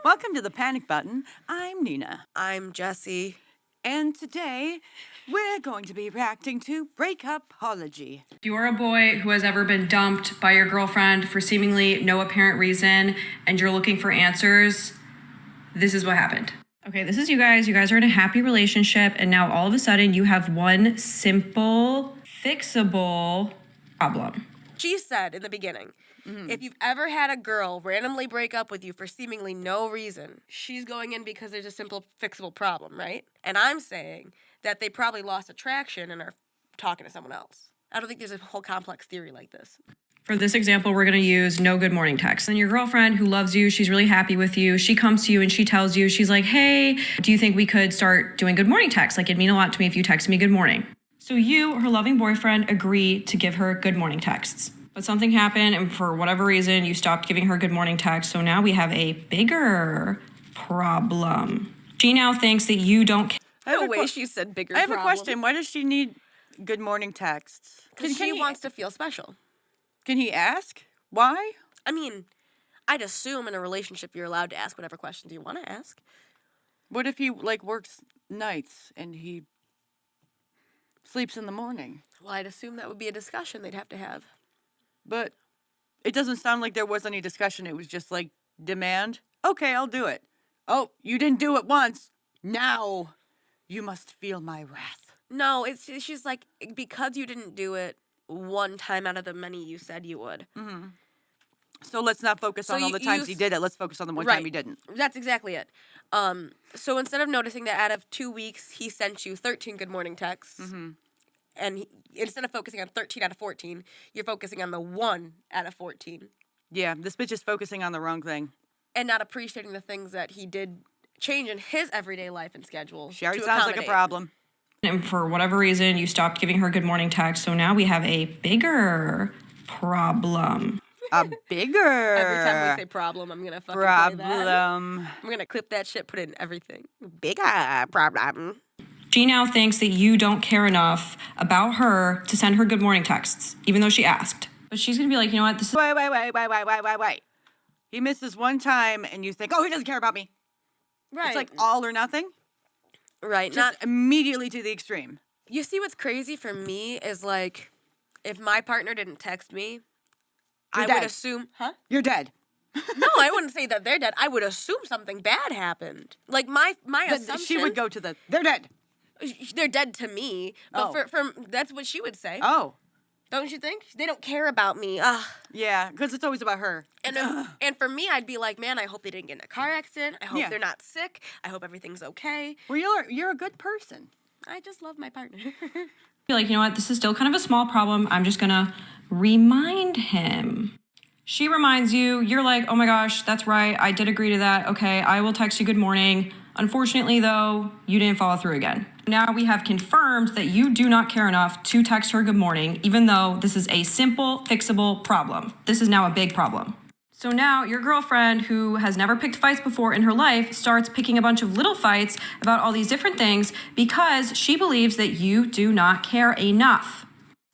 Welcome to the Panic Button. I'm Nina. I'm Jessie. And today, we're going to be reacting to Breakupology. If you are a boy who has ever been dumped by your girlfriend for seemingly no apparent reason and you're looking for answers, this is what happened. Okay, this is you guys. You guys are in a happy relationship, and now all of a sudden you have one simple, fixable problem. She said in the beginning, if you've ever had a girl randomly break up with you for seemingly no reason, she's going in because there's a simple fixable problem, right? And I'm saying that they probably lost attraction and are talking to someone else. I don't think there's a whole complex theory like this. For this example, we're going to use no good morning text. And your girlfriend who loves you, she's really happy with you. She comes to you and she tells you, she's like, hey, do you think we could start doing good morning texts? Like, it'd mean a lot to me if you text me good morning. So you, her loving boyfriend, agree to give her good morning texts. But something happened, and for whatever reason, you stopped giving her good morning text. So now we have a bigger problem. She now thinks that you don't care. No way she said bigger I have problem. a question. Why does she need good morning texts? Because she wants to feel special. Can he ask? Why? I mean, I'd assume in a relationship you're allowed to ask whatever questions you want to ask. What if he, works nights and he sleeps in the morning? Well, I'd assume that would be a discussion they'd have to have. But it doesn't sound like there was any discussion. It was just demand. Okay, I'll do it. Oh, you didn't do it once. Now you must feel my wrath. No, she's like, because you didn't do it one time out of the many you said you would. Mm-hmm. So let's not focus on all the times he did it. Let's focus on the one time he didn't. That's exactly it. So instead of noticing that out of 2 weeks he sent you 13 good morning texts, and instead of focusing on 13 out of 14, you're focusing on the 1 out of 14. Yeah, this bitch is focusing on the wrong thing. And not appreciating the things that he did change in his everyday life and schedule. She already sounds like a problem. And for whatever reason, you stopped giving her good morning text. So now we have a bigger problem. A bigger Every time we say problem, I'm going to fucking problem. play that. I'm going to clip that shit, put it in everything. Bigger problem. She now thinks that you don't care enough about her to send her good morning texts, even though she asked. But she's going to be like, you know what? This is Wait. He misses one time and you think, oh, he doesn't care about me. Right. It's like all or nothing. Right. Just immediately to the extreme. You see what's crazy for me is if my partner didn't text me, I would assume, You're dead. No, I wouldn't say that they're dead. I would assume something bad happened. Like my assumption. She would go to they're dead. They're dead to me. But for that's what she would say. Oh. Don't you think? They don't care about me. Yeah, because it's always about her. And for me, I'd be like, man, I hope they didn't get in a car accident. I hope they're not sick. I hope everything's okay. Well, you're a good person. I just love my partner. be like, you know what? This is still kind of a small problem. I'm just going to remind him. She reminds you. You're like, oh my gosh, that's right. I did agree to that. Okay, I will text you good morning. Unfortunately, though, you didn't follow through again. Now we have confirmed that you do not care enough to text her good morning, even though this is a simple, fixable problem. This is now a big problem. So now your girlfriend, who has never picked fights before in her life, starts picking a bunch of little fights about all these different things because she believes that you do not care enough.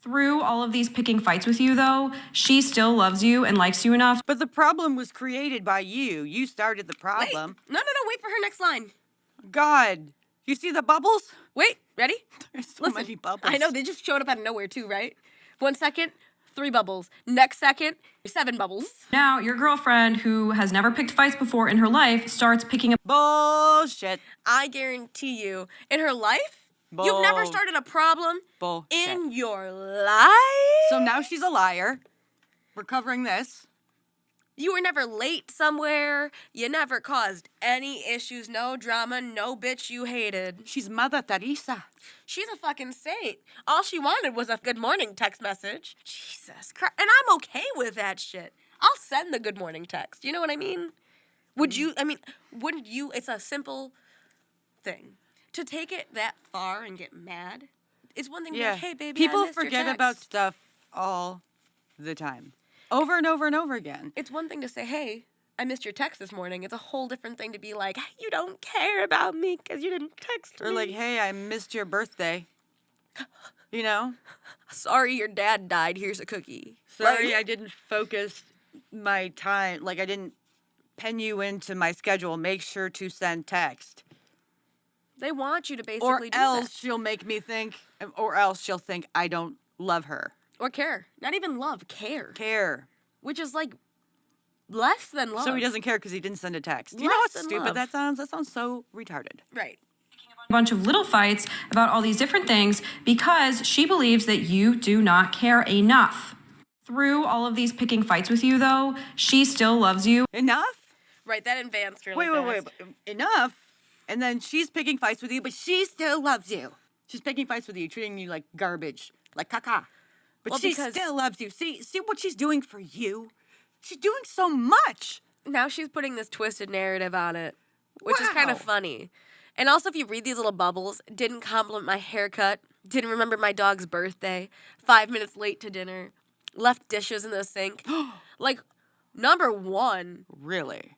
Through all of these picking fights with you, though, she still loves you and likes you enough. But the problem was created by you. You started the problem. Wait. No. Wait for her next line. God. You see the bubbles? Wait. Ready? There's so many bubbles. I know. They just showed up out of nowhere, too, right? 1 second, 3 bubbles. Next second, 7 bubbles. Now, your girlfriend, who has never picked fights before in her life, starts picking up bullshit. I guarantee you, in her life, you've never started a problem in your life. So now she's a liar. We're covering this. You were never late somewhere. You never caused any issues. No drama. No bitch you hated. She's Mother Teresa. She's a fucking saint. All she wanted was a good morning text message. Jesus Christ. And I'm okay with that shit. I'll send the good morning text. You know what I mean? Wouldn't you? It's a simple thing. To take it that far and get mad, it's one thing to be like, hey, baby, people I missed your forget text. about stuff all the time. Over and over and over again. It's one thing to say, hey, I missed your text this morning. It's a whole different thing to be like, you don't care about me because you didn't text me. Or like, hey, I missed your birthday. You know? Sorry, your dad died. Here's a cookie. Sorry, I didn't focus my time. Like, I didn't pen you into my schedule. Make sure to send text. They want you to basically Or do else that. she'll make me think, or else she'll think I don't love her. Or care. Not even love, care. Care. Which is like less than love. So he doesn't care because he didn't send a text. You know Less what's than stupid love. that sounds? That sounds so retarded. Right. A bunch of little fights about all these different things because she believes that you do not care enough. Through all of these picking fights with you, though, she still loves you. Enough? Right, that advanced really Wait. fast. Enough? And then she's picking fights with you, but she still loves you. She's picking fights with you, treating you like garbage, like caca. But Well, she because- still loves you. See what she's doing for you? She's doing so much. Now she's putting this twisted narrative on it, which is kind of Wow. funny. And also, if you read these little bubbles, didn't compliment my haircut, didn't remember my dog's birthday, 5 minutes late to dinner, left dishes in the sink. Like, number one, Really?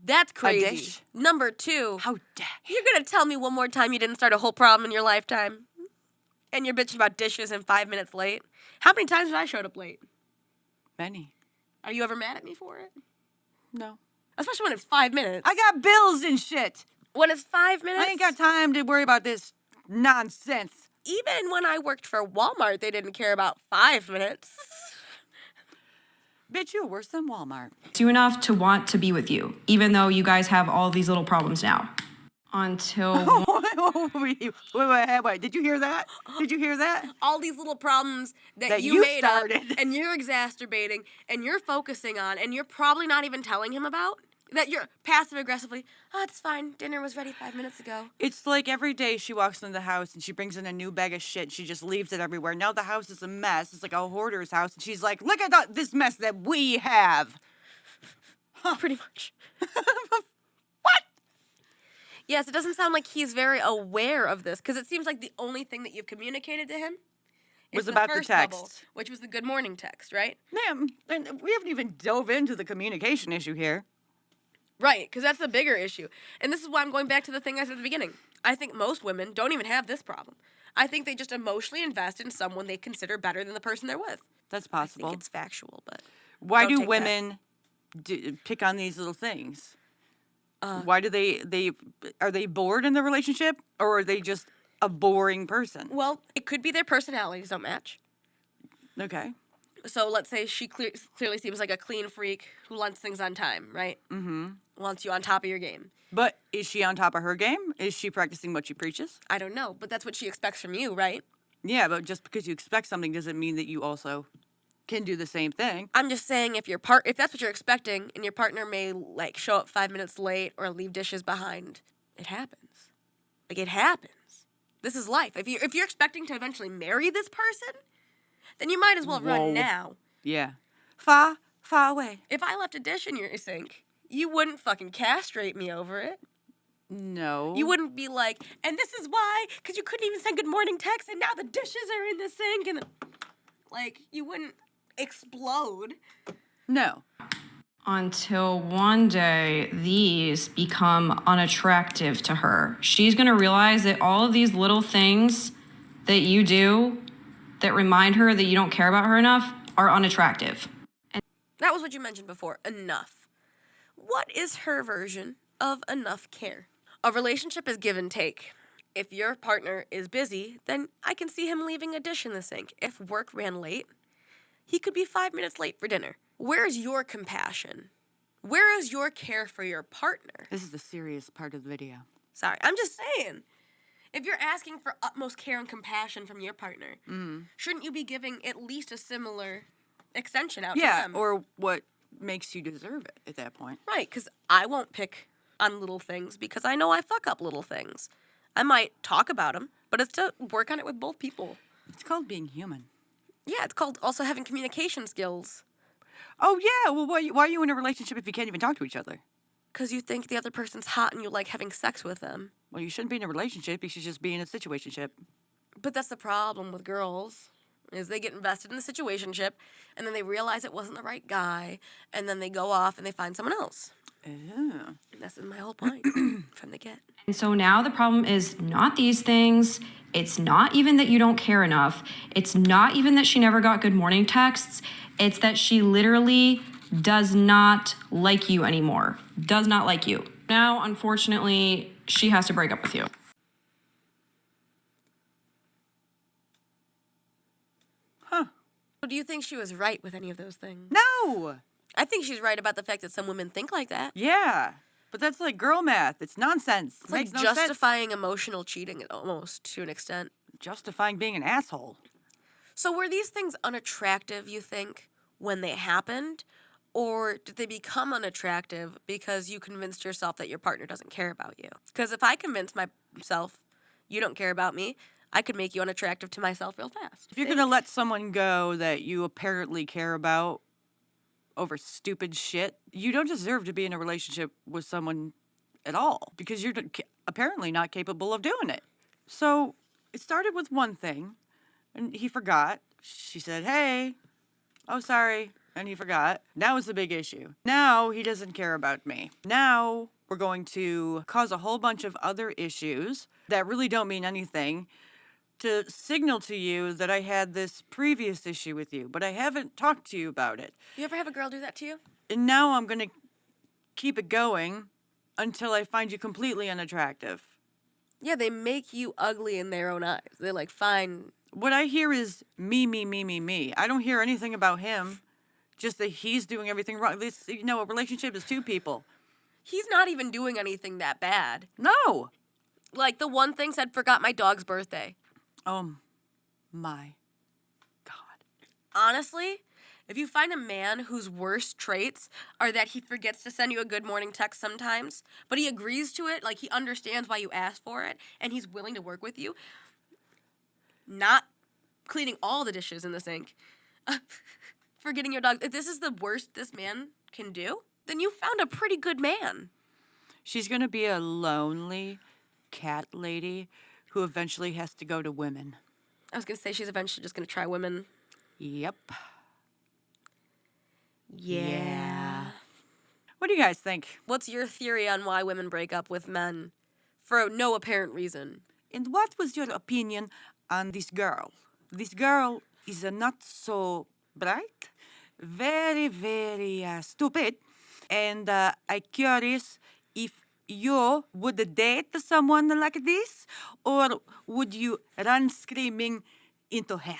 that's crazy. dish? Number two, How dare you? you're gonna tell me one more time you didn't start a whole problem in your lifetime? And you're bitching about dishes and 5 minutes late? How many times have I showed up late? Benny. Are you ever mad at me for it? No. Especially when it's 5 minutes. I got bills and shit. When it's 5 minutes. I ain't got time to worry about this nonsense. Even when I worked for Walmart, they didn't care about 5 minutes. Bitch, you're worse than Walmart. You enough to want to be with you, even though you guys have all these little problems now. Until Wait. Did you hear that? Did you hear that? All these little problems that, That you you made started. up and you're exacerbating and you're focusing on and you're probably not even telling him about. That you're passive aggressively, oh, it's fine. Dinner was ready 5 minutes ago. It's like every day she walks into the house and she brings in a new bag of shit and she just leaves it everywhere. Now the house is a mess. It's like a hoarder's house. And she's like, look at this mess that we have. Pretty much. What? Yes, it doesn't sound like he's very aware of this because it seems like the only thing that you've communicated to him Was is about the first text. bubble, which was the good morning text, right? Damn, and we haven't even dove into the communication issue here. Right, because that's the bigger issue. And this is why I'm going back to the thing I said at the beginning. I think most women don't even have this problem. I think they just emotionally invest in someone they consider better than the person they're with. That's I possible. think it's factual, but Why don't do take that. women pick on these little things? Why do they are they bored in the relationship or are they just a boring person? well, it could be their personalities don't match. Okay. So let's say she clearly seems like a clean freak who wants things on time, right? Mm-hmm. Wants you on top of your game. But is she on top of her game? Is she practicing what she preaches? I don't know, but that's what she expects from you, right? Yeah, but just because you expect something doesn't mean that you also can do the same thing. I'm just saying if that's what you're expecting and your partner may like show up 5 minutes late or leave dishes behind, it happens. Like it happens. This is life. If you're expecting to eventually marry this person, then you might as well Whoa. run now. Yeah. Far away. If I left a dish in your sink, you wouldn't fucking castrate me over it. No. You wouldn't be like, and this is why, because you couldn't even send good morning texts, and now the dishes are in the sink, and like you wouldn't explode. No. Until one day, these become unattractive to her. She's gonna realize that all of these little things that you do that remind her that you don't care about her enough are unattractive. That was what you mentioned before. Enough. What is her version of enough care? A relationship is give and take. If your partner is busy, then I can see him leaving a dish in the sink. If work ran late, he could be 5 minutes late for dinner. Where's your compassion? Where is your care for your partner? This is the serious part of the video. Sorry, I'm just saying. If you're asking for utmost care and compassion from your partner, shouldn't you be giving at least a similar extension out to Yeah, them? or what makes you deserve it at that point. Right, because I won't pick on little things because I know I fuck up little things. I might talk about them, but it's to work on it with both people. It's called being human. Yeah, it's called also having communication skills. Oh, yeah. Well, why are you in a relationship if you can't even talk to each other? Because you think the other person's hot and you like having sex with them. Well, you shouldn't be in a relationship. You should just be in a situationship. But that's the problem with girls, is they get invested in the situationship, and then they realize it wasn't the right guy, and then they go off and they find someone else. Oh. And that's my whole point from the get. And so now the problem is not these things. It's not even that you don't care enough. It's not even that she never got good morning texts. It's that she literally does not like you anymore. Does not like you. Now, unfortunately, she has to break up with you. Do you think she was right with any of those things? No. I think she's right about the fact that some women think like that. Yeah. But that's like girl math. It's nonsense. It's like Makes no sense. justifying emotional cheating almost to an extent. Justifying being an asshole. So were these things unattractive, you think, when they happened? Or did they become unattractive because you convinced yourself that your partner doesn't care about you? Because if I convince myself you don't care about me, I could make you unattractive to myself real fast. If you're going to let someone go that you apparently care about over stupid shit, you don't deserve to be in a relationship with someone at all because you're apparently not capable of doing it. So it started with one thing, and he forgot. She said, hey, oh, sorry, and he forgot. Now it's a big issue. Now he doesn't care about me. Now we're going to cause a whole bunch of other issues that really don't mean anything to signal to you that I had this previous issue with you, but I haven't talked to you about it. You ever have a girl do that to you? And now I'm going to keep it going until I find you completely unattractive. Yeah, they make you ugly in their own eyes. They're like, fine. What I hear is me, me, me, me, me. I don't hear anything about him, just that he's doing everything wrong. This, a relationship is two people. He's not even doing anything that bad. No. Like the one thing said, forgot my dog's birthday. Oh my God. Honestly, if you find a man whose worst traits are that he forgets to send you a good morning text sometimes, but he agrees to it, like he understands why you asked for it, and he's willing to work with you, not cleaning all the dishes in the sink, forgetting your dog, if this is the worst this man can do, then you found a pretty good man. She's going to be a lonely cat lady who eventually has to go to women. I was going to say she's eventually just going to try women. Yep. Yeah. What do you guys think? What's your theory on why women break up with men for no apparent reason? And what was your opinion on this girl? This girl is not so bright, very, very stupid. And I'm curious if you would date someone like this, or would you run screaming into hell?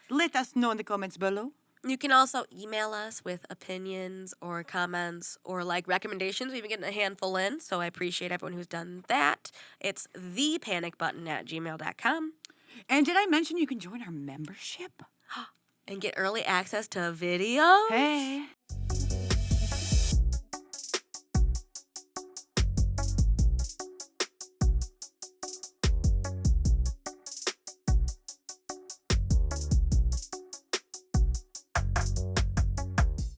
Let us know in the comments below. You can also email us with opinions or comments or like recommendations. We've been getting a handful in, so I appreciate everyone who's done that. It's thepanicbutton@gmail.com. And did I mention you can join our membership? And get early access to videos. Hey.